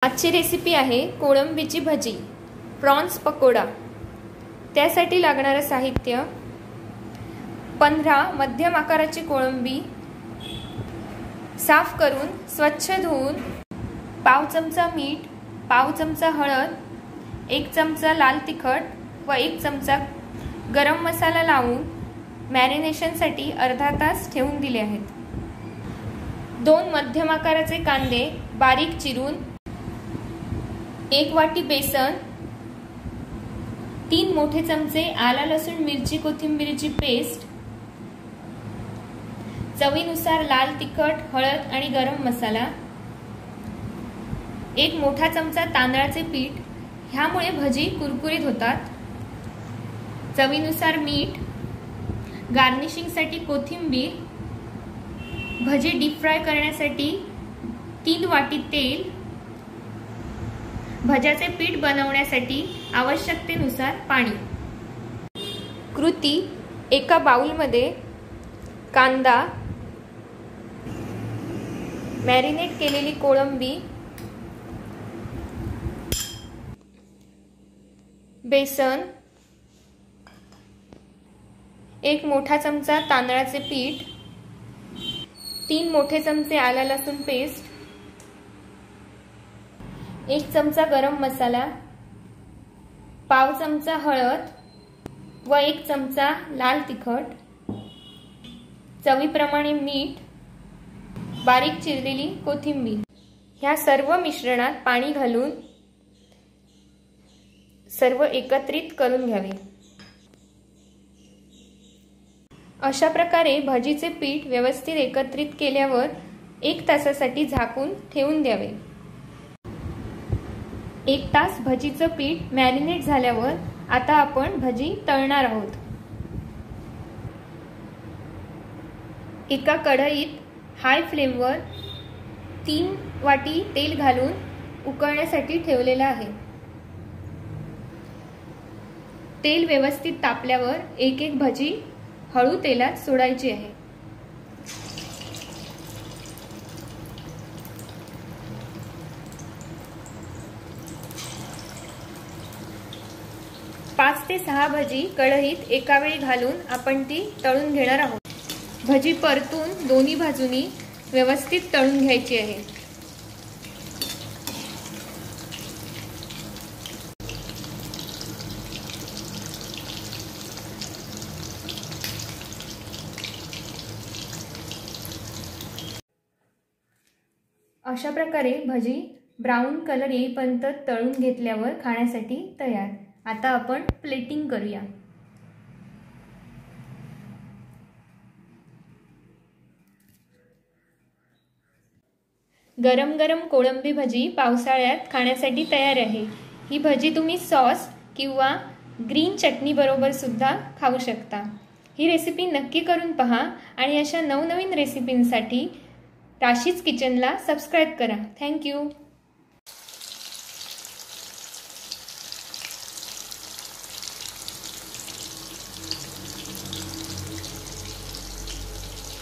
आजची रेसिपी आहे कोळंबीची भजी, प्रॉन्स पकोडा। त्यासाठी लागणारे साहित्य: 15 मध्यम आकाराची कोळंबी साफ करून स्वच्छ धुवून, पाव चमचा मीठ, पाव चमचा हळद, 1 चमचा लाल तिखट व 1 चमचा गरम मसाला लावून मॅरिनेशनसाठी अर्धा तास ठेवून दिले आहेत। 2 मध्यम आकाराचे कांदे बारीक चिरून, 1 वाटी बेसन, 3 मोठे चमचे आला लसूण मिरची कोथिंबीरची पेस्ट, चवीनुसार लाल तिखट, हळद आणि गरम मसाला, 1 मोठा चमचा तांदळाचे पीठ, ह्यामुळे भजी कुरकुरीत होतात, चवीनुसार मीठ, गार्निशिंगसाठी कोथिंबीर, भजी डीप फ्राय करण्यासाठी 3 वाटी तेल, भज्याचे पीठ बनवण्यासाठी आवश्यकतेनुसार पाणी। कृती: एका बाउलमध्ये कांदा, मॅरिनेट केलेली कोळंबी, बेसन, 1 मोठा चमचा तांदळाचे पीठ, 3 मोठे चमचे आला लसूण पेस्ट, 1 चमचा गरम मसाला, पाव चमचा हळद व 1 चमचा लाल तिखट, चवीप्रमाणे मीठ, बारीक चिरलेली कोथिंबीर। ह्या सर्व मिश्रणात पाणी घालून सर्व एकत्रित करून घ्यावे। अशा प्रकारे भजीचे पीठ व्यवस्थित एकत्रित केल्यावर 1 तासासाठी झाकून ठेवून द्यावे। 1 तास भजीचं पीठ मॅरिनेट झाल्यावर आता आपण भजी तळणार आहोत। एका कढईत हाय फ्लेमवर 3 वाटी तेल घालून उकळण्यासाठी ठेवलेलं आहे। तेल व्यवस्थित तापल्यावर एक एक भजी हळू तेलात सोडायची आहे। पाच ते 6 भजी कढईत एका वेळी घालून आपण ती तळून घेणार आहोत। भजी परतून दोन्ही बाजूनी व्यवस्थित तळून घ्यायची आहे। अशा प्रकारे भजी ब्राऊन कलर येईपर्यंत तळून घेतल्यावर खाण्यासाठी तयार। आता आपण प्लेटिंग करूया। गरम गरम कोळंबी भजी पावसाळ्यात खाण्यासाठी तयार आहे। ही भजी तुम्ही सॉस किंवा ग्रीन चटणी बरोबर सुद्धा खाऊ शकता। ही रेसिपी नक्की करून पहा आणि अशा नवनवीन रेसिपींसाठी राशीज किचनला सबस्क्राइब करा। Thank you.